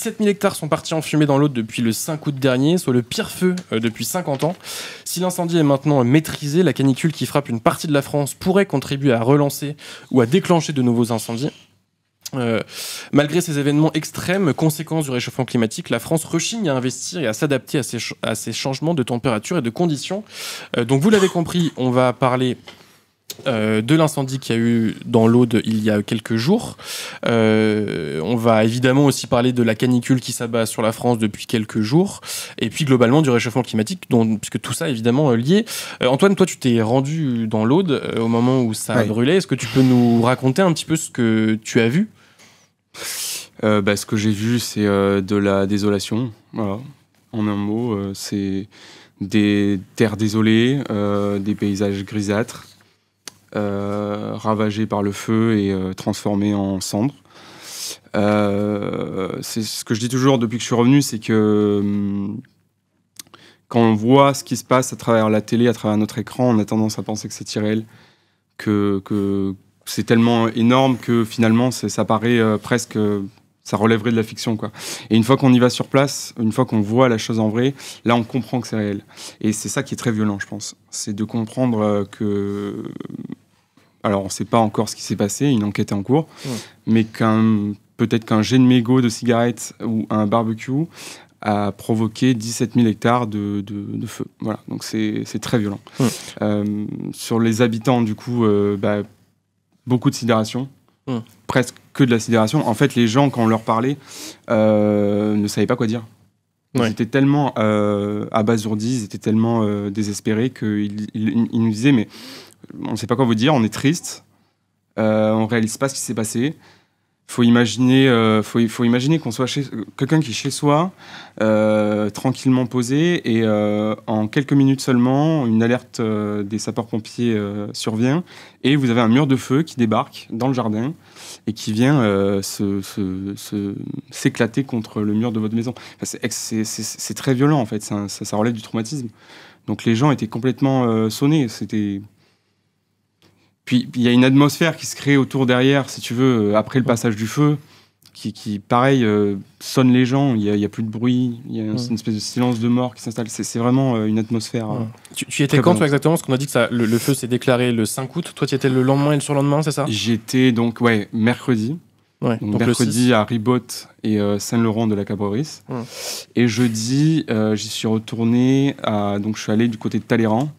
17 000 hectares sont partis en fumée dans l'Aude depuis le 5 août dernier, soit le pire feu depuis 50 ans. Si l'incendie est maintenant maîtrisé, la canicule qui frappe une partie de la France pourrait contribuer à relancer ou à déclencher de nouveaux incendies. Malgré ces événements extrêmes, conséquences du réchauffement climatique, la France rechigne à investir et à s'adapter à ces changements de température et de conditions. Donc vous l'avez compris, on va parler de l'incendie qu'il y a eu dans l'Aude il y a quelques jours. On va évidemment aussi parler de la canicule qui s'abat sur la France depuis quelques jours, et puis globalement du réchauffement climatique, puisque tout ça est évidemment lié. Antoine, toi tu t'es rendu dans l'Aude au moment où ça a brûlé. Est-ce que tu peux nous raconter un petit peu ce que tu as vu ? Ce que j'ai vu, c'est de la désolation. Voilà. En un mot, c'est des terres désolées, des paysages grisâtres, ravagés par le feu et transformés en cendres. C'est ce que je dis toujours depuis que je suis revenu, c'est que quand on voit ce qui se passe à travers la télé, à travers notre écran, on a tendance à penser que c'est irréel, que c'est tellement énorme que finalement ça paraît presque... ça relèverait de la fiction, quoi. Et une fois qu'on y va sur place, une fois qu'on voit la chose en vrai, là on comprend que c'est réel. Et c'est ça qui est très violent, je pense. C'est de comprendre que... Alors on ne sait pas encore ce qui s'est passé, une enquête est en cours, mais peut-être qu'un jet de mégot de cigarette ou un barbecue a provoqué 17 000 hectares de feu. Voilà, donc c'est très violent. Sur les habitants, du coup, beaucoup de sidération. Presque que de la sidération. En fait, les gens, quand on leur parlait, ne savaient pas quoi dire. Ils étaient tellement abasourdis, ils étaient tellement désespérés qu'ils nous disaient, mais on ne sait pas quoi vous dire, on est triste, on ne réalise pas ce qui s'est passé. Faut imaginer qu'on soit quelqu'un qui est chez soi, tranquillement posé, et en quelques minutes seulement, une alerte des sapeurs-pompiers survient, et vous avez un mur de feu qui débarque dans le jardin et qui vient s'éclater contre le mur de votre maison. Enfin, c'est très violent, en fait, ça relève du traumatisme. Donc les gens étaient complètement sonnés, c'était... Puis il y a une atmosphère qui se crée autour derrière, si tu veux, après le passage du feu, qui pareil, sonne les gens. Il y a plus de bruit, il y a une espèce de silence de mort qui s'installe. C'est vraiment une atmosphère. Tu étais quand, toi, exactement? Parce qu'on a dit que le feu s'est déclaré le 5 août. Toi, tu étais le lendemain et le surlendemain, c'est ça? J'étais donc, mercredi. Donc mercredi à Ribot et Saint-Laurent de la Cabreris. Et jeudi, j'y suis retourné, donc je suis allé du côté de Talleyrand,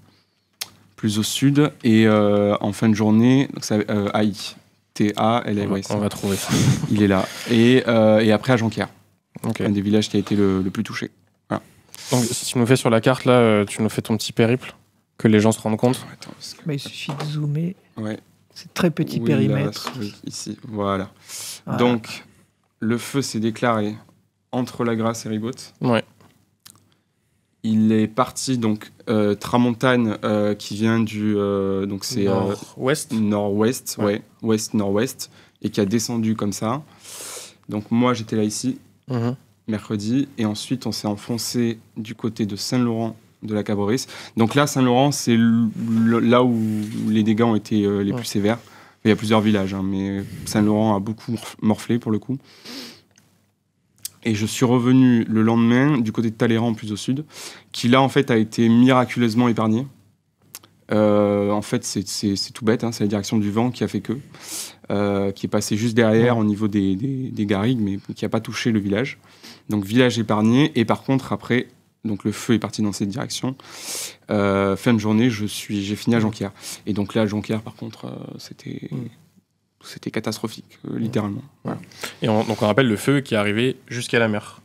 plus au sud, et en fin de journée, donc c'est Haï. T-A-L-A-Y. On va trouver ça. Il est là. Et après à Jonquière, un des villages qui a été le plus touché. Voilà. Donc si tu nous fais sur la carte, là, tu nous fais ton petit périple, que les gens se rendent compte. Attends, il suffit de zoomer. Ouais. C'est très petit périmètre. Là, ici, voilà. Donc, le feu s'est déclaré entre La Grasse et Ribot. Ouais. Il est parti, donc, Tramontane, qui vient du... donc c'est nord-ouest. Nord-ouest, ouest-nord-ouest, et qui a descendu comme ça. Donc, moi, j'étais là, ici, mercredi, et ensuite, on s'est enfoncé du côté de Saint-Laurent de la Cabreris. Donc là, Saint-Laurent, c'est là où les dégâts ont été les plus sévères. Il y a plusieurs villages, mais Saint-Laurent a beaucoup morflé, pour le coup. Et je suis revenu le lendemain du côté de Talleyrand, plus au sud, qui là, en fait, a été miraculeusement épargné. En fait, c'est tout bête, c'est la direction du vent qui a fait que, qui est passé juste derrière au niveau des garrigues, mais qui n'a pas touché le village. Donc, village épargné. Et par contre, après, donc le feu est parti dans cette direction. Fin de journée, j'ai fini à Jonquière. Et donc là, à Jonquière, par contre, c'était catastrophique, littéralement. Voilà. Et donc on rappelle le feu qui est arrivé jusqu'à la mer.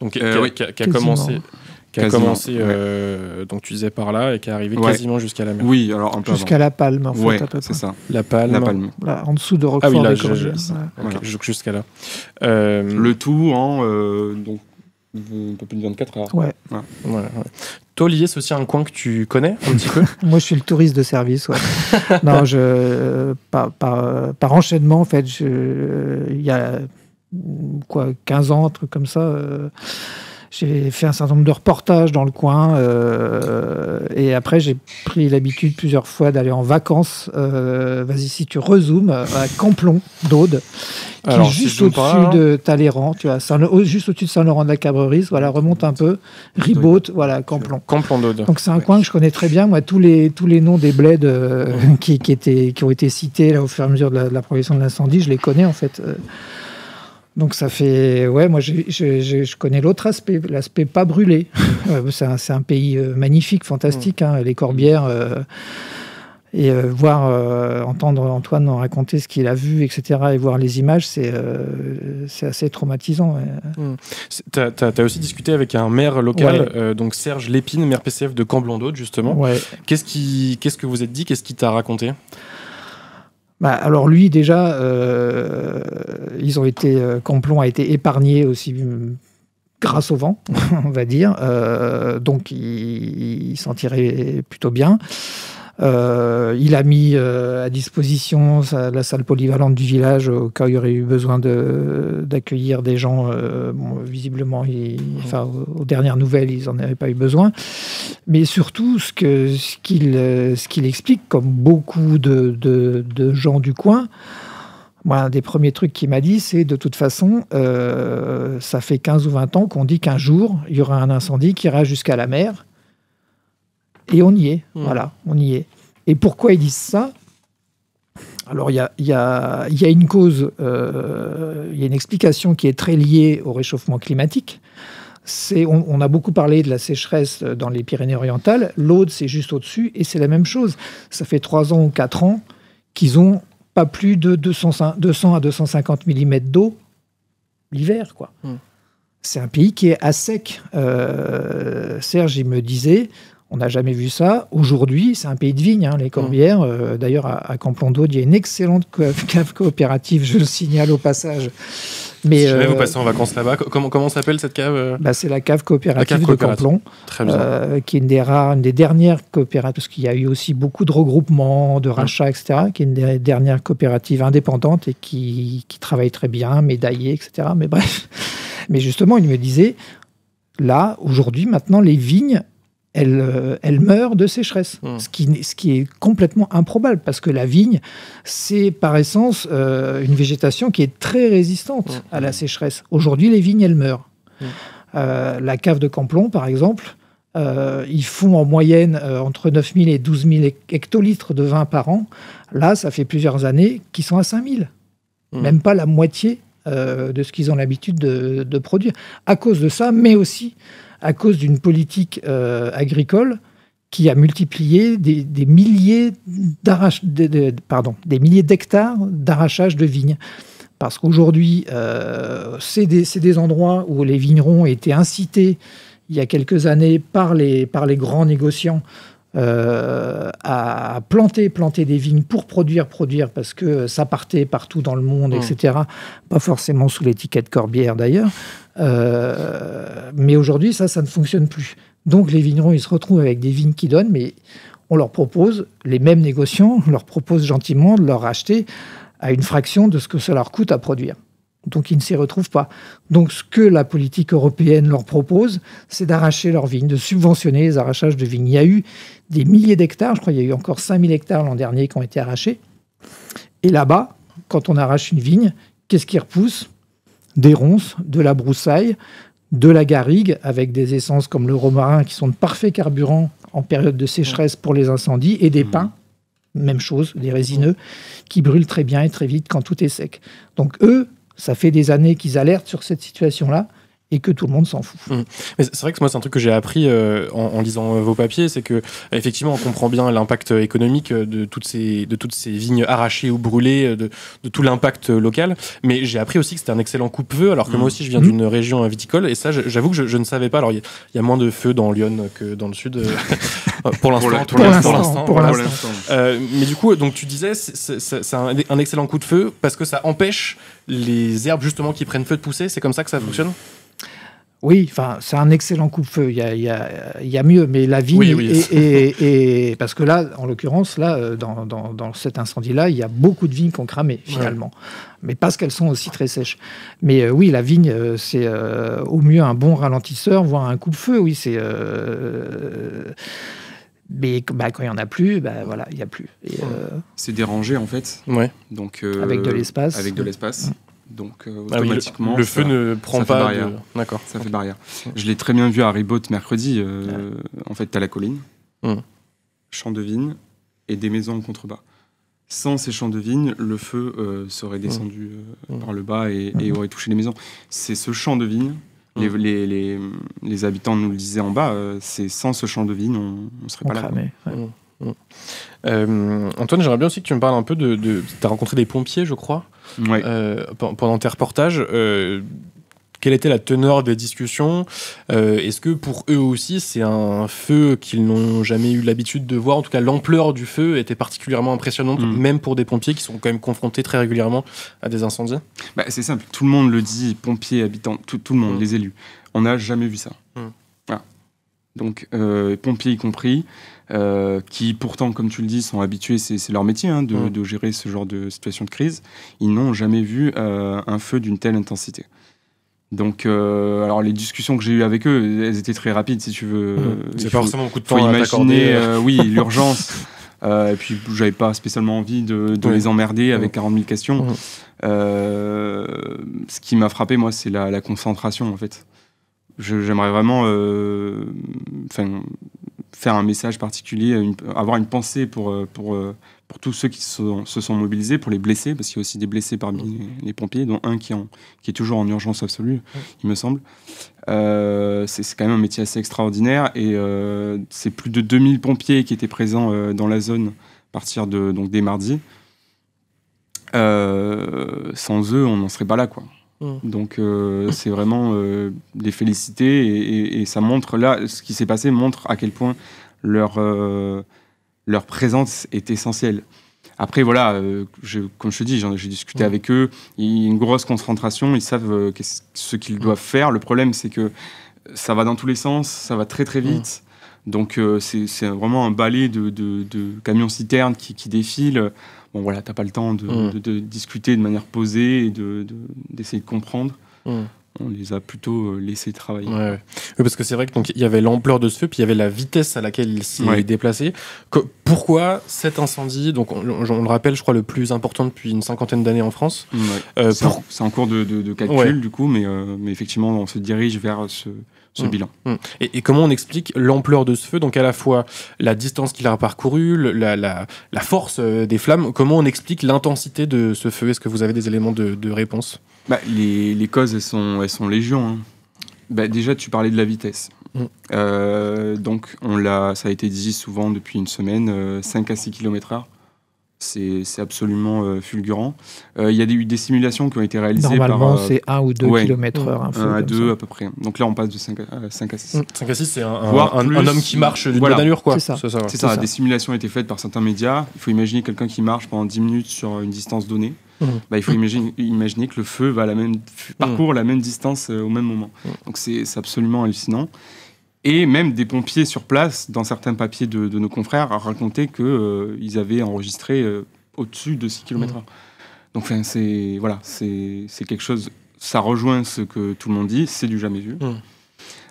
Donc qui a commencé. Donc tu disais par là, et qui est arrivé quasiment jusqu'à la mer. Oui, alors un peu jusqu'à La Palme, en fait, à peu près. C'est ça. La Palme. Là, en dessous de Roquefort. Ah oui, là, voilà. jusqu'à là. Le tout en donc un peu plus de 24 heures. Ouais. Toi, Olivier, c'est aussi un coin que tu connais un petit peu? Moi, je suis le touriste de service, Non, par enchaînement, en fait, il y a 15 ans, un truc comme ça, J'ai fait un certain nombre de reportages dans le coin et après j'ai pris l'habitude plusieurs fois d'aller en vacances. Vas-y, si tu rezoomes à Camplon d'Aude, qui est juste au-dessus de Talleyrand, tu vois, juste au-dessus de Saint-Laurent de la Cabrerise. Voilà, remonte un peu, Ribaute, voilà, Camplon. Camplon d'Aude. Donc c'est un coin que je connais très bien. Moi, tous les noms des bleds qui ont été cités là, au fur et à mesure de la progression de l'incendie, je les connais en fait. Donc ça fait... Ouais, moi je connais l'autre aspect, l'aspect pas brûlé. C'est un pays magnifique, fantastique, hein, les Corbières. Et entendre Antoine en raconter ce qu'il a vu, etc., et voir les images, c'est assez traumatisant. Ouais. Tu as aussi discuté avec un maire local, donc Serge Lépine, maire PCF de Camblon-d'Aude, justement. Ouais. Qu'est-ce que vous êtes dit? Qu'est-ce qu'il t'a raconté? Alors lui, déjà, Camplon a été épargné aussi grâce au vent, on va dire. Donc il s'en tirait plutôt bien. Il a mis à disposition la salle polyvalente du village au cas où il y aurait eu besoin d'accueillir des gens. Visiblement, aux dernières nouvelles, ils n'en avaient pas eu besoin. Mais surtout, ce qu'il explique, comme beaucoup de gens du coin, moi, un des premiers trucs qu'il m'a dit, c'est de toute façon, ça fait 15 ou 20 ans qu'on dit qu'un jour, il y aura un incendie qui ira jusqu'à la mer. Et on y est, voilà, on y est. Et pourquoi ils disent ça? Alors, il y a une cause, il y a une explication qui est très liée au réchauffement climatique. On a beaucoup parlé de la sécheresse dans les Pyrénées-Orientales. L'Aude, c'est juste au-dessus, et c'est la même chose. Ça fait 3 ans ou 4 ans qu'ils ont pas plus de 200 à 250 mm d'eau l'hiver, quoi. C'est un pays qui est à sec. Serge, il me disait... On n'a jamais vu ça. Aujourd'hui, c'est un pays de vignes, hein, les Corbières. D'ailleurs, à Camplon d'Aude, il y a une excellente cave coopérative, je le signale au passage. Mais, si jamais vous passez en vacances là-bas, comment s'appelle cette cave? C'est la cave coopérative de Camplon, très bien. Qui est une des dernières coopératives, parce qu'il y a eu aussi beaucoup de regroupements, de rachats, etc., qui est une des dernières coopératives indépendantes et qui travaille très bien, médaillée, etc. Mais bref. Mais justement, il me disait, là, aujourd'hui, maintenant, les vignes, elle meurt de sécheresse, ce qui est complètement improbable, parce que la vigne, c'est par essence une végétation qui est très résistante à la sécheresse. Aujourd'hui, les vignes, elles meurent. La cave de Camplon, par exemple, ils font en moyenne entre 9 000 et 12 000 hectolitres de vin par an. Là, ça fait plusieurs années qu'ils sont à 5 000. Même pas la moitié de ce qu'ils ont l'habitude de produire. À cause de ça, mais aussi... à cause d'une politique agricole qui a multiplié des milliers d'hectares d'arrachage de vignes. Parce qu'aujourd'hui, c'est des endroits où les vignerons étaient incités il y a quelques années par les grands négociants à planter des vignes pour produire, parce que ça partait partout dans le monde, etc. Pas forcément sous l'étiquette Corbière d'ailleurs. Mais aujourd'hui, ça ne fonctionne plus. Donc les vignerons, ils se retrouvent avec des vignes qui donnent, mais on leur propose, les mêmes négociants leur proposent gentiment de leur racheter à une fraction de ce que ça leur coûte à produire. Donc ils ne s'y retrouvent pas. Donc ce que la politique européenne leur propose, c'est d'arracher leurs vignes, de subventionner les arrachages de vignes. Il y a eu des milliers d'hectares, je crois qu'il y a eu encore 5000 hectares l'an dernier qui ont été arrachés. Et là-bas, quand on arrache une vigne, qu'est-ce qui repousse? Des ronces, de la broussaille, de la garrigue, avec des essences comme le romarin qui sont de parfaits carburants en période de sécheresse pour les incendies, et des pins, même chose, des résineux, qui brûlent très bien et très vite quand tout est sec. Donc eux, ça fait des années qu'ils alertent sur cette situation-là et que tout le monde s'en fout. Mais c'est vrai que moi, c'est un truc que j'ai appris en lisant vos papiers, c'est que effectivement, on comprend bien l'impact économique de toutes ces vignes arrachées ou brûlées, de tout l'impact local. Mais j'ai appris aussi que c'était un excellent coupe-feu, alors que moi aussi, je viens d'une région viticole, et ça, j'avoue que je ne savais pas. Alors, il y a moins de feux dans Lyon que dans le sud, pour l'instant. Mais du coup, donc tu disais, c'est un excellent coup de feu parce que ça empêche les herbes justement qui prennent feu de pousser. C'est comme ça que ça fonctionne? Oui, enfin, c'est un excellent coupe-feu. Il y a mieux, mais la vigne et parce que là, en l'occurrence, là, dans cet incendie-là, il y a beaucoup de vignes qui ont cramé finalement, mais parce qu'elles sont aussi très sèches. Mais oui, la vigne, c'est au mieux un bon ralentisseur, voire un coupe-feu. Oui, c'est. Mais quand il n'y en a plus, voilà, il n'y a plus. C'est dérangé en fait. Ouais. Donc, avec de l'espace. Avec de l'espace. Donc automatiquement, le feu ne prend pas barrière. D'accord. Ça fait barrière. Je l'ai très bien vu à Ribot mercredi. En fait, tu as la colline, champ de vigne et des maisons en contrebas. Sans ces champs de vigne, le feu serait descendu par le bas et aurait touché les maisons. C'est ce champ de vigne. Les habitants nous le disaient en bas. C'est sans ce champ de vigne, on ne serait pas là. Antoine, j'aimerais bien aussi que tu me parles un peu de tu as rencontré des pompiers, je crois, pendant tes reportages. Quelle était la teneur des discussions? Est-ce que pour eux aussi, c'est un feu qu'ils n'ont jamais eu l'habitude de voir? En tout cas, l'ampleur du feu était particulièrement impressionnante, même pour des pompiers qui sont quand même confrontés très régulièrement à des incendies. C'est simple, tout le monde le dit, pompiers, habitants, tout le monde, les élus. On n'a jamais vu ça. Voilà. Donc, pompiers y compris, qui pourtant, comme tu le dis, sont habitués, c'est leur métier de gérer ce genre de situation de crise, ils n'ont jamais vu un feu d'une telle intensité. Donc, alors les discussions que j'ai eues avec eux, elles étaient très rapides, si tu veux. C'est pas forcément beaucoup de temps à imaginer, t'accorder. oui, l'urgence. Et puis, j'avais pas spécialement envie de les emmerder avec 40 000 questions. Ce qui m'a frappé, moi, c'est la concentration, en fait. J'aimerais vraiment faire un message particulier, avoir une pensée pour tous ceux qui se sont mobilisés, pour les blessés, parce qu'il y a aussi des blessés parmi les pompiers, dont un qui est toujours en urgence absolue, il me semble. C'est quand même un métier assez extraordinaire, et c'est plus de 2000 pompiers qui étaient présents dans la zone à partir dès mardi. Sans eux, on n'en serait pas là, quoi. Donc c'est vraiment les féliciter, et ça montre, là, ce qui s'est passé montre à quel point leur présence est essentielle. Après, voilà, comme je te dis, j'ai discuté avec eux, il y a une grosse concentration, ils savent ce qu'ils doivent faire. Le problème, c'est que ça va dans tous les sens, ça va très très vite. Donc c'est vraiment un balai de camions-citernes qui défilent. Bon, voilà, t'as pas le temps de discuter de manière posée et d'essayer de comprendre. On les a plutôt laissés travailler. Oui, parce que c'est vrai qu'il y avait l'ampleur de ce feu, puis il y avait la vitesse à laquelle il s'est déplacé. Pourquoi cet incendie, donc on le rappelle, je crois, le plus important depuis une 50aine d'années en France. C'est en cours de calcul, du coup, mais effectivement, on se dirige vers ce bilan. Et comment on explique l'ampleur de ce feu, donc à la fois la distance qu'il a parcourue, la force des flammes? Comment on explique l'intensité de ce feu? Est-ce que vous avez des éléments de réponse? Les causes, elles sont légion. Déjà, tu parlais de la vitesse. Donc, ça a été dit souvent depuis une semaine, 5 à 6 km/h. C'est absolument fulgurant. Il y a eu des simulations qui ont été réalisées Normalement, c'est 1 ou 2 km/h. 1 à 2 à peu près. Donc là, on passe de 5 à 6. 5 à 6, c'est un homme qui marche d'une bonne allure, quoi. C'est ça. Des simulations ont été faites par certains médias. Il faut imaginer quelqu'un qui marche pendant 10 minutes sur une distance donnée. Il faut imaginer que le feu parcourt la même distance au même moment. Donc c'est absolument hallucinant. Et même des pompiers sur place, dans certains papiers de nos confrères, racontaient qu'ils avaient enregistré au-dessus de 6 km/h. Donc c'est quelque chose, ça rejoint ce que tout le monde dit, c'est du jamais vu.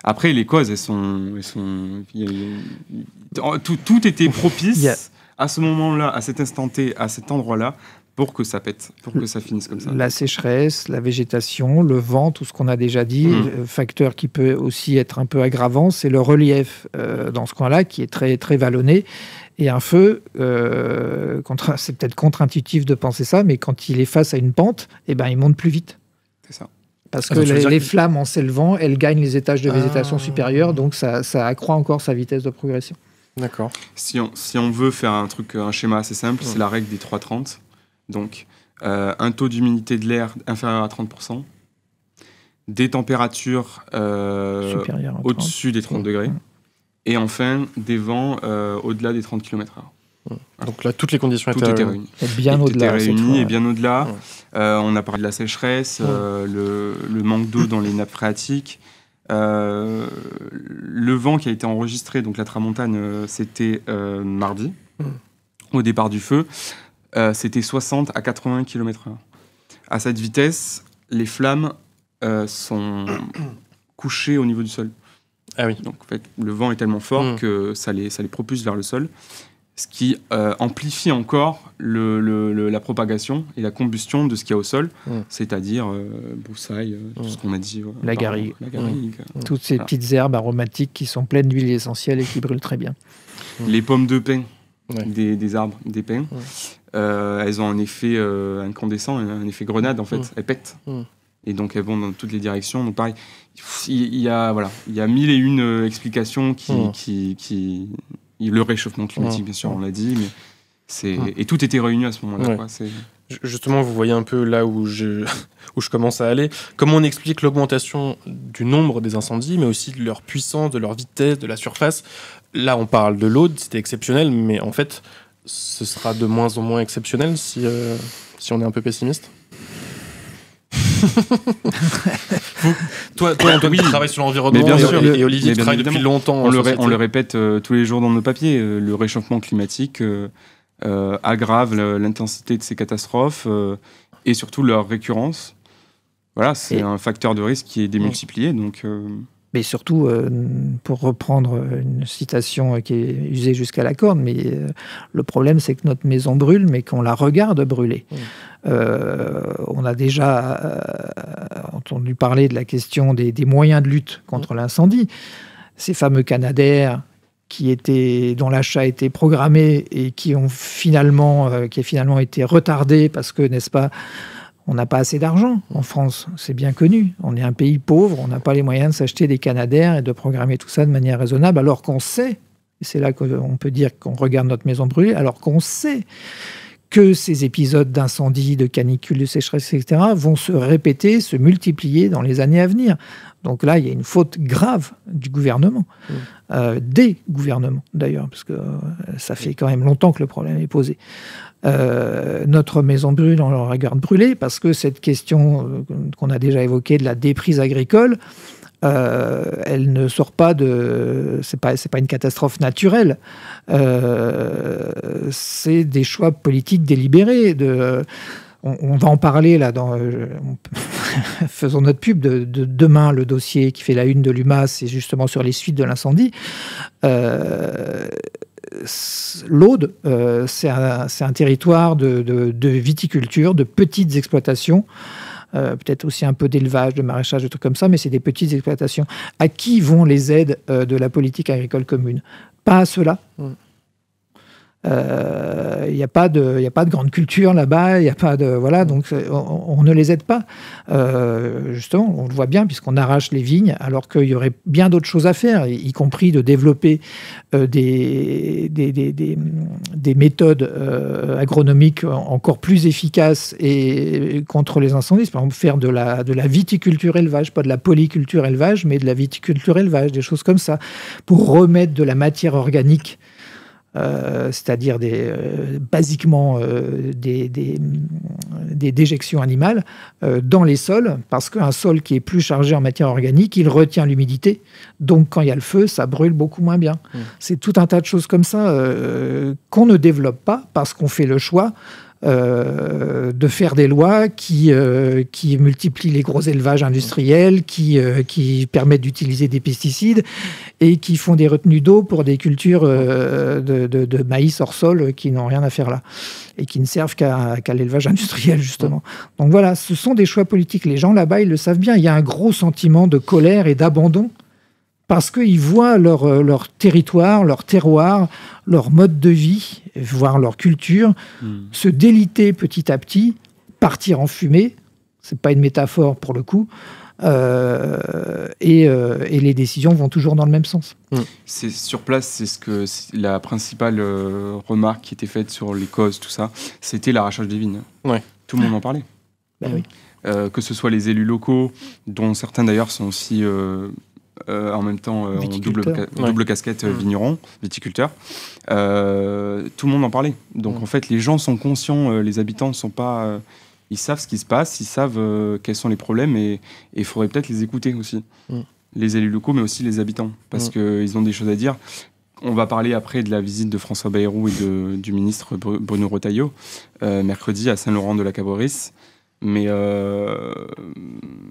Après, les causes, tout était propice à ce moment-là, à cet instant T, à cet endroit-là, pour que ça pète, pour que ça finisse comme ça. La sécheresse, la végétation, le vent, tout ce qu'on a déjà dit. Facteur qui peut aussi être un peu aggravant, c'est le relief dans ce coin-là, qui est très, très vallonné. Et un feu, c'est peut-être contre-intuitif de penser ça, mais quand il est face à une pente, il monte plus vite. C'est ça. Parce que les flammes, en s'élevant, elles gagnent les étages de végétation supérieure, donc ça accroît encore sa vitesse de progression. D'accord. Si on veut faire un schéma assez simple, c'est la règle des 3-30. Donc, un taux d'humidité de l'air inférieur à 30%, des températures au-dessus des 30 degrés, et enfin, des vents au-delà des 30 km/h. Donc là, toutes les conditions étaient réunies. Et bien au-delà. Et bien au-delà. On a parlé de la sécheresse, le manque d'eau dans les nappes phréatiques, Le vent qui a été enregistré, donc la tramontane, c'était mardi, au départ du feu. C'était 60 à 80 km/h. À cette vitesse, les flammes sont couchées au niveau du sol. Ah oui. Donc en fait, le vent est tellement fort que ça les propulse vers le sol, ce qui amplifie encore la propagation et la combustion de ce qu'il y a au sol, c'est-à-dire broussailles, tout ce qu'on a dit. La garrigue. Toutes ces Voilà. petites herbes aromatiques qui sont pleines d'huile essentielle et qui brûlent très bien. Les pommes de pin, Ouais. des arbres, des pins, elles ont un effet incandescent, un effet grenade en fait, elles pètent. Et donc elles vont dans toutes les directions. Donc pareil, il y a 1001 explications qui le réchauffement climatique, bien sûr, on l'a dit, mais et tout était réuni à ce moment-là. Ouais. Quoi, Justement, vous voyez un peu là où je commence à aller. Comment on explique l'augmentation du nombre des incendies, mais aussi de leur puissance, de leur vitesse, de la surface? Là, on parle de l'Aude, c'était exceptionnel, mais en fait, ce sera de moins en moins exceptionnel si on est un peu pessimiste. Toi, Antoine, tu travailles sur l'environnement, Mais bien sûr, et Olivier, mais tu travailles depuis longtemps. on le répète tous les jours dans nos papiers. Le réchauffement climatique aggrave l'intensité de ces catastrophes et surtout leur récurrence. Voilà, c'est un facteur de risque qui est démultiplié. Donc, Mais surtout, pour reprendre une citation qui est usée jusqu'à la corde, mais le problème, c'est que notre maison brûle, mais qu'on la regarde brûler. On a déjà entendu parler de la question des moyens de lutte contre l'incendie. Ces fameux Canadair dont l'achat était programmé et qui a finalement été retardé parce que, n'est-ce pas, on n'a pas assez d'argent en France, c'est bien connu. On est un pays pauvre, on n'a pas les moyens de s'acheter des Canadair et de programmer tout ça de manière raisonnable, alors qu'on sait, et c'est là qu'on peut dire qu'on regarde notre maison brûler, alors qu'on sait que ces épisodes d'incendie, de canicule, de sécheresse, etc., vont se répéter, se multiplier dans les années à venir. Donc là, il y a une faute grave du gouvernement, des gouvernements d'ailleurs, parce que ça fait quand même longtemps que le problème est posé. Notre maison brûle, on la regarde brûler, parce que cette question qu'on a déjà évoquée de la déprise agricole, elle ne sort pas de... C'est pas une catastrophe naturelle. C'est des choix politiques délibérés. On va en parler là faisons notre pub de demain, le dossier qui fait la une de l'UMA, c'est justement sur les suites de l'incendie. L'Aude, c'est un territoire de viticulture, de petites exploitations, peut-être aussi un peu d'élevage, de maraîchage, de trucs comme ça, mais c'est des petites exploitations. À qui vont les aides de la politique agricole commune? Pas à ceux-là. Il n'y a pas de grande culture là-bas, il n'y a pas de... Voilà, donc on ne les aide pas. Justement, on le voit bien, puisqu'on arrache les vignes, alors qu'il y aurait bien d'autres choses à faire, y compris de développer des méthodes agronomiques encore plus efficaces et contre les incendies. Par exemple, faire de la viticulture élevage, pas de la polyculture élevage, mais de la viticulture élevage, des choses comme ça, pour remettre de la matière organique, c'est-à-dire basiquement des déjections animales dans les sols, parce qu'un sol qui est plus chargé en matière organique, il retient l'humidité, donc quand il y a le feu, ça brûle beaucoup moins bien. C'est tout un tas de choses comme ça qu'on ne développe pas, parce qu'on fait le choix de faire des lois qui multiplient les gros élevages industriels, qui permettent d'utiliser des pesticides et qui font des retenues d'eau pour des cultures de maïs hors sol qui n'ont rien à faire là et qui ne servent qu'à l'élevage industriel, justement. Donc voilà, ce sont des choix politiques. Les gens là-bas, ils le savent bien. Il y a un gros sentiment de colère et d'abandon parce qu'ils voient leur territoire, leur terroir, leur mode de vie, voire leur culture, se déliter petit à petit, partir en fumée. C'est pas une métaphore pour le coup. Et les décisions vont toujours dans le même sens. C'est sur place, c'est la principale remarque qui était faite sur les causes, tout ça, c'était l'arrachage des vignes. Ouais. Tout le monde en parlait. Ben oui. Que ce soit les élus locaux, dont certains d'ailleurs sont aussi en même temps en double casquette vignerons, viticulteurs. Tout le monde en parlait. Donc en fait, les gens sont conscients, les habitants ne sont pas... ils savent ce qui se passe, ils savent quels sont les problèmes et il faudrait peut-être les écouter aussi. les élus locaux, mais aussi les habitants, parce qu'ils ont des choses à dire. On va parler après de la visite de François Bayrou et du ministre Bruno Retailleau, mercredi à Saint-Laurent-de-la-Cabreris. Mais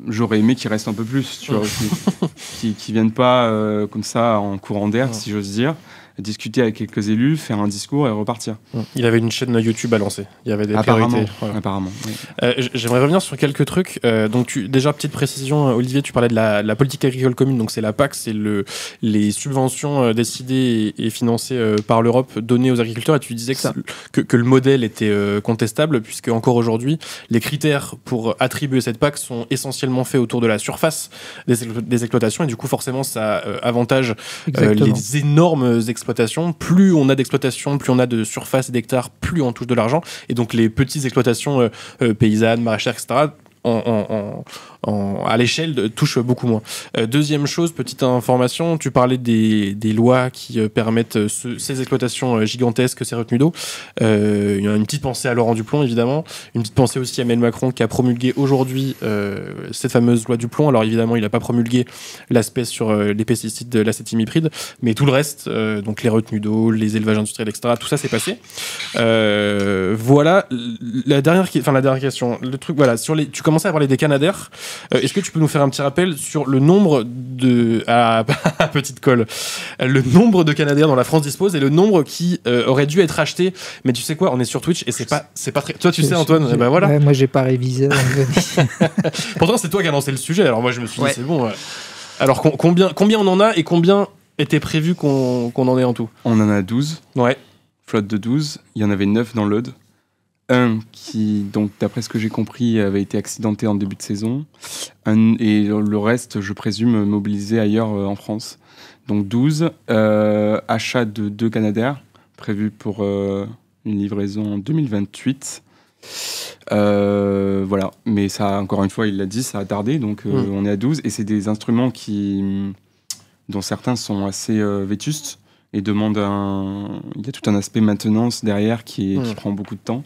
j'aurais aimé qu'ils restent un peu plus, tu vois, aussi. Qu'ils viennent pas comme ça en courant d'air, si j'ose dire, discuter avec quelques élus, faire un discours et repartir. Il avait une chaîne YouTube à lancer. Il y avait des priorités. Voilà. Apparemment. Oui. J'aimerais revenir sur quelques trucs. Donc déjà, petite précision, Olivier, tu parlais de la politique agricole commune. Donc c'est la PAC, c'est les subventions décidées et financées par l'Europe données aux agriculteurs. Et tu disais que le modèle était contestable, puisque encore aujourd'hui, les critères pour attribuer cette PAC sont essentiellement faits autour de la surface des exploitations. Et du coup, forcément, ça avantage les énormes exploitations. Plus on a d'exploitations, plus on a de surface et d'hectares, plus on touche de l'argent. Et donc les petites exploitations paysannes, maraîchères, etc., à l'échelle touche beaucoup moins. Deuxième chose, petite information, tu parlais des lois qui permettent ces exploitations gigantesques, ces retenues d'eau. Il y a une petite pensée à Laurent Duplon, évidemment. Une petite pensée aussi à Emmanuel Macron qui a promulgué aujourd'hui cette fameuse loi Duplon. Alors évidemment, il n'a pas promulgué l'aspect sur les pesticides de l'acétamipride, mais tout le reste, donc les retenues d'eau, les élevages industriels, etc., tout ça c'est passé. Voilà, la dernière question. Le truc, voilà, tu commençais à parler des Canadair. Est-ce que tu peux nous faire un petit rappel sur le nombre de petite colle, le nombre de Canadair dont la France dispose et le nombre qui aurait dû être acheté. Mais tu sais quoi, on est sur Twitch et c'est pas très. Toi tu sais Antoine, ben voilà. Ouais, moi j'ai pas révisé. Pourtant c'est toi qui as lancé le sujet. Alors moi je me suis dit c'est bon. Alors combien on en a et combien était prévu qu'on en ait en tout? On en a 12. Ouais. Flotte de 12. Il y en avait 9 dans l'Aude. Un qui, donc d'après ce que j'ai compris, avait été accidenté en début de saison. Et le reste, je présume, mobilisé ailleurs en France. Donc 12. Achat de 2 Canadair, prévu pour une livraison en 2028. Voilà. Mais ça, encore une fois, il l'a dit, ça a tardé. Donc on est à 12. Et c'est des instruments dont certains sont assez vétustes et demandent il y a tout un aspect maintenance derrière qui prend beaucoup de temps.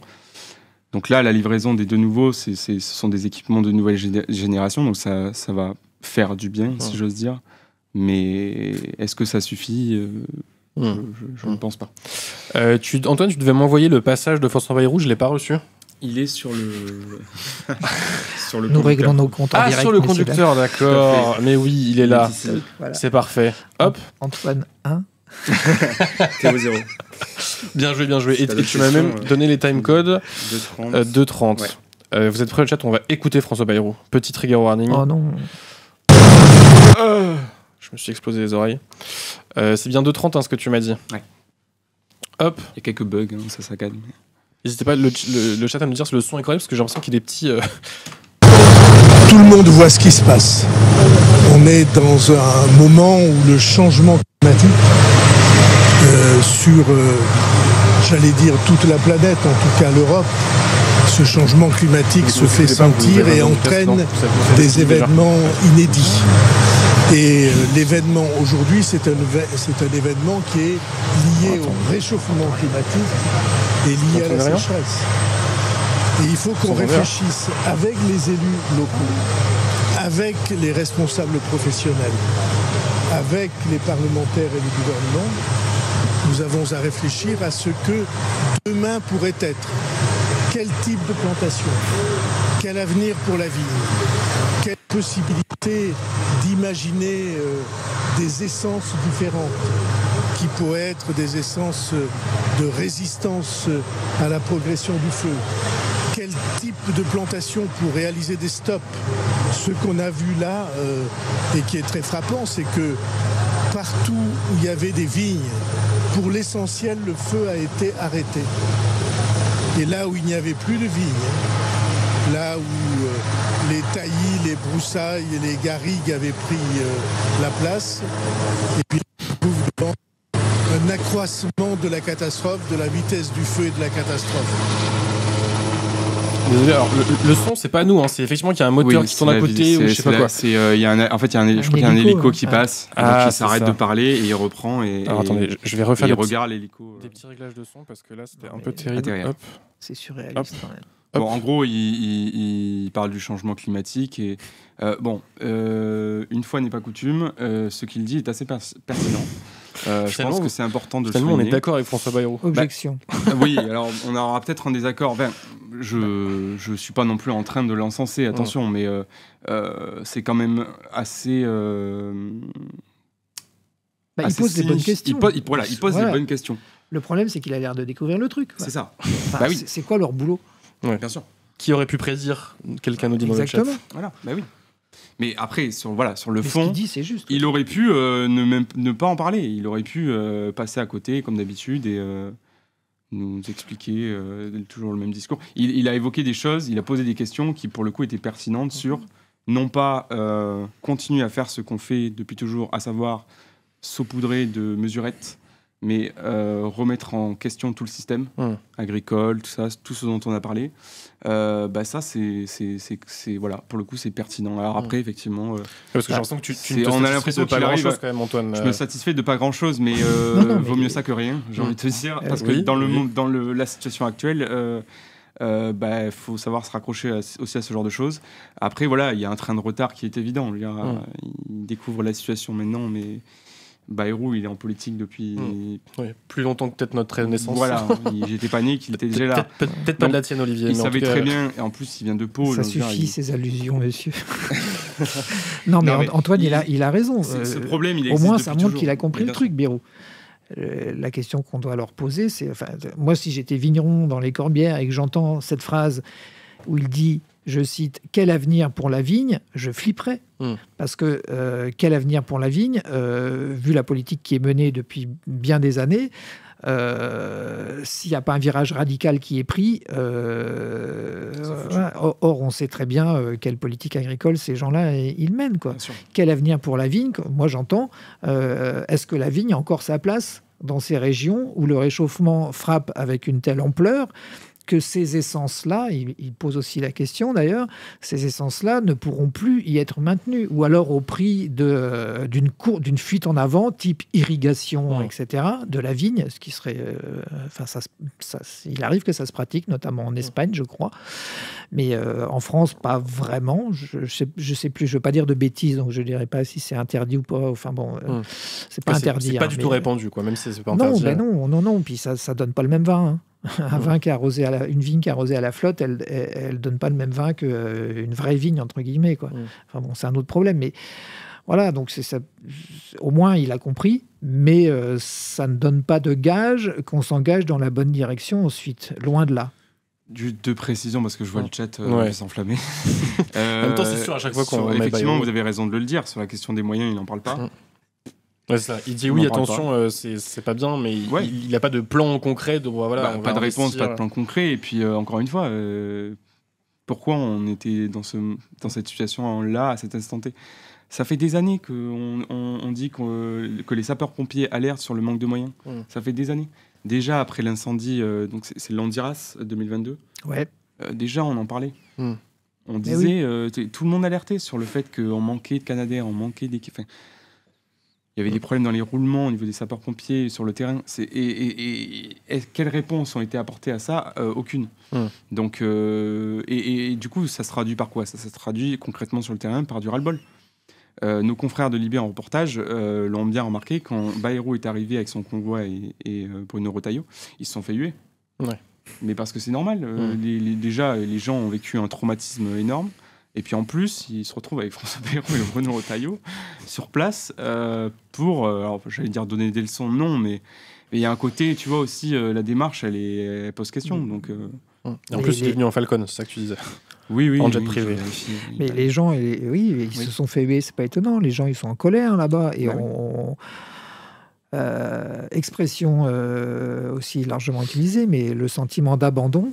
Donc là, la livraison des 2 nouveaux, ce sont des équipements de nouvelle génération, donc ça va faire du bien, si j'ose dire. Mais est-ce que ça suffit Je ne pense pas. Antoine, tu devais m'envoyer le passage de François Bayrou, je ne l'ai pas reçu. Il est sur le sur le Nous réglons nos comptes en direct. Sur le conducteur, d'accord. Mais oui, il est là. Voilà. C'est parfait. Hop. Antoine 1. Théo 0. Bien joué. Et tu m'as même donné les timecodes. 2.30. Vous êtes prêts, le chat? On va écouter François Bayrou. Petit trigger warning. Oh non. Je me suis explosé les oreilles. C'est bien 2.30 ce que tu m'as dit. Ouais. Hop. Il y a quelques bugs, ça saccade. N'hésitez pas le chat à me dire si le son est correct, parce que j'ai l'impression qu'il est petit. Tout le monde voit ce qui se passe. On est dans un moment où le changement climatique sur, j'allais dire, toute la planète, en tout cas l'Europe, ce changement climatique se fait sentir et entraîne des événements inédits. Et l'événement aujourd'hui, c'est un événement qui est lié au réchauffement climatique et lié à la sécheresse. Et il faut qu'on réfléchisse avec les élus locaux, avec les responsables professionnels, avec les parlementaires et le gouvernement. Nous avons à réfléchir à ce que demain pourrait être. Quel type de plantation? Quel avenir pour la vigne? Quelle possibilité d'imaginer des essences différentes qui pourraient être des essences de résistance à la progression du feu? Quel type de plantation pour réaliser des stops? Ce qu'on a vu là et qui est très frappant, c'est que partout où il y avait des vignes, pour l'essentiel, le feu a été arrêté. Et là où il n'y avait plus de vignes, là où les taillis, les broussailles et les garrigues avaient pris la place, et puis on trouve devant un accroissement de la catastrophe, de la vitesse du feu et de la catastrophe. Désolé, alors le son c'est pas nous, c'est effectivement qu'il y a un moteur qui tourne à côté ou je sais pas quoi. Je crois qu'il y a un hélico qui passe, qui s'arrête de parler et il reprend. Alors attendez, je vais refaire il regarde l'hélico. Des petits réglages de son parce que là c'était un peu terrible. C'est surréaliste quand même. Bon, en gros, il parle du changement climatique et une fois n'est pas coutume, ce qu'il dit est assez pertinent. Je pense que c'est important de le souligner. On est d'accord avec François Bayrou. Objection. Oui, alors on aura peut-être un désaccord. Enfin, je suis pas non plus en train de l'encenser, attention, mais c'est quand même assez. Il pose des bonnes questions. Il pose des bonnes questions. Le problème, c'est qu'il a l'air de découvrir le truc. C'est ça. Enfin, oui. C'est quoi leur boulot? Bien sûr. Qui aurait pu prédire? Quelqu'un nous dit dans le chat. Exactement. Voilà, oui. Mais après, sur le fond, ce qu'il dit, c'est juste. Il aurait pu ne pas en parler. Il aurait pu passer à côté, comme d'habitude, et nous expliquer toujours le même discours. Il a évoqué des choses, il a posé des questions qui, pour le coup, étaient pertinentes sur, non pas continuer à faire ce qu'on fait depuis toujours, à savoir saupoudrer de mesurettes, mais remettre en question tout le système agricole, tout ce dont on a parlé. Ça, c'est voilà, pour le coup, c'est pertinent. Alors après, effectivement, parce que j'ai l'impression que tu on a l'impression de pas grand-chose quand même, Antoine. Je me satisfais de pas grand-chose, mais vaut mieux ça que rien, j'ai envie de te dire, parce que dans la situation actuelle. Faut savoir se raccrocher aussi à ce genre de choses. Après, voilà, il y a un train de retard qui est évident. Il découvre la situation maintenant, mais Bayrou, il est en politique depuis plus longtemps que peut-être notre naissance. Voilà, j'étais pas né, qu'il était déjà là. Peut-être pas de la tienne, Olivier. Il savait très bien, et en plus, il vient de Pau. Ça suffit, ces allusions, monsieur. non, mais Antoine, il a raison. Ce problème, il au moins, ça montre qu'il a compris le truc, Bayrou. La question qu'on doit leur poser, c'est... moi, si j'étais vigneron dans les Corbières et que j'entends cette phrase où il dit, je cite, « Quel avenir pour la vigne ?» je flipperais. Parce que quel avenir pour la vigne, vu la politique qui est menée depuis bien des années, s'il n'y a pas un virage radical qui est pris, or on sait très bien quelle politique agricole ces gens-là ils mènent, quoi. Quel avenir pour la vigne? Moi j'entends, est-ce que la vigne a encore sa place dans ces régions où le réchauffement frappe avec une telle ampleur que ces essences-là, il pose aussi la question d'ailleurs, ces essences-là ne pourront plus y être maintenues, ou alors au prix d'une fuite en avant, type irrigation, etc., de la vigne, ce qui serait... il arrive que ça se pratique, notamment en Espagne, je crois, mais en France, pas vraiment. Je sais plus, je ne veux pas dire de bêtises, donc je ne dirais pas si c'est interdit ou pas. Enfin bon, c'est pas interdit. C'est pas du tout répandu, quoi, même si c'est pas interdit. Non, puis ça ne donne pas le même vin, hein. Un vin qui est arrosé une vigne qui est arrosée à la flotte, elle donne pas le même vin qu'une vraie vigne, entre guillemets, quoi. Enfin bon, c'est un autre problème, mais voilà, donc c'est ça. Au moins il a compris, mais ça ne donne pas de gage qu'on s'engage dans la bonne direction ensuite, loin de là. De précision, parce que je vois le chat s'enflammer. En même temps, c'est sûr, à chaque fois qu'on effectivement, vous avez raison de le dire, sur la question des moyens, il n'en parle pas. Ouais, c'est ça. Il dit oui, attention, c'est pas bien, mais il n'a pas de plan concret. Pas de réponse, pas de plan concret. Et puis, encore une fois, pourquoi on était dans cette situation-là, à cet instant T? Ça fait des années qu'on dit que les sapeurs-pompiers alertent sur le manque de moyens. Ça fait des années. Déjà, après l'incendie, donc c'est l'Andiras 2022, déjà, on en parlait. On disait, tout le monde alertait sur le fait qu'on manquait de Canadair, on manquait d'équipes. Il y avait des problèmes dans les roulements au niveau des sapeurs-pompiers sur le terrain. Et quelles réponses ont été apportées à ça? Aucune. Donc, et du coup, ça se traduit par quoi? Ça se traduit concrètement sur le terrain par du ras-le-bol. Nos confrères de Libé en reportage l'ont bien remarqué, quand Bayrou est arrivé avec son convoi et Bruno Retailleau, ils se sont fait huer. Mais parce que c'est normal. Déjà, les gens ont vécu un traumatisme énorme. Et puis en plus, il se retrouve avec François Bayrou et Bruno Retailleau sur place pour, alors j'allais dire donner des leçons, non, mais il y a un côté, tu vois aussi, la démarche, elle pose question. Donc, et en plus, il est venu en Falcon, c'est ça que tu disais. Oui, en jet privé. Mais les gens, ils se sont fait huer, c'est pas étonnant. Les gens, ils sont en colère là-bas. Et expression aussi largement utilisée, mais le sentiment d'abandon.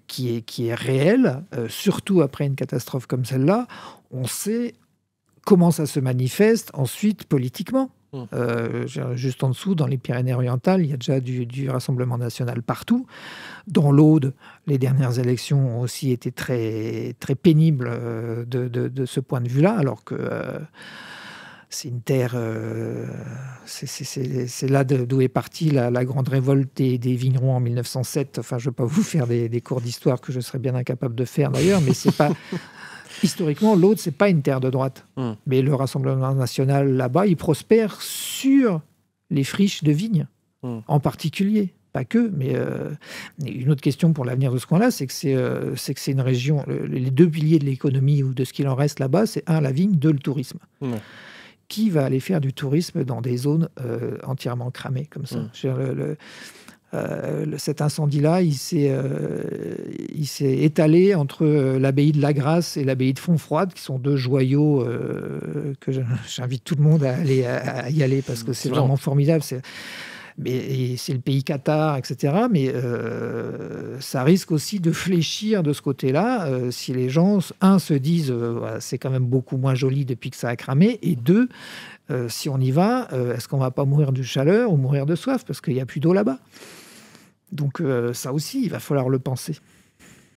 Qui est réel, surtout après une catastrophe comme celle-là, on sait comment ça se manifeste ensuite politiquement. Juste en dessous, dans les Pyrénées-Orientales, il y a déjà du Rassemblement national partout. Dans l'Aude, les dernières élections ont aussi été très, très pénibles de ce point de vue-là, alors que c'est une terre... c'est là d'où est partie la grande révolte des vignerons en 1907. Enfin, je ne vais pas vous faire des cours d'histoire que je serais bien incapable de faire d'ailleurs, mais c'est pas... Historiquement, l'Aude, c'est pas une terre de droite. Mais le Rassemblement national, là-bas, il prospère sur les friches de vignes, en particulier. Pas que, mais une autre question pour l'avenir de ce coin-là, c'est que c'est une région... Les deux piliers de l'économie ou de ce qu'il en reste là-bas, c'est la vigne, le tourisme. Qui va aller faire du tourisme dans des zones entièrement cramées comme ça? Cet incendie-là, il s'est étalé entre l'abbaye de la Grasse et l'abbaye de Fontfroide, qui sont deux joyaux que j'invite tout le monde à y aller parce que c'est vraiment formidable. Mais c'est le pays Qatar, etc. Mais ça risque aussi de fléchir de ce côté-là si les gens, se disent c'est quand même beaucoup moins joli depuis que ça a cramé, et deux, si on y va, est-ce qu'on va pas mourir de chaleur ou mourir de soif parce qu'il n'y a plus d'eau là-bas? Donc ça aussi, il va falloir le penser.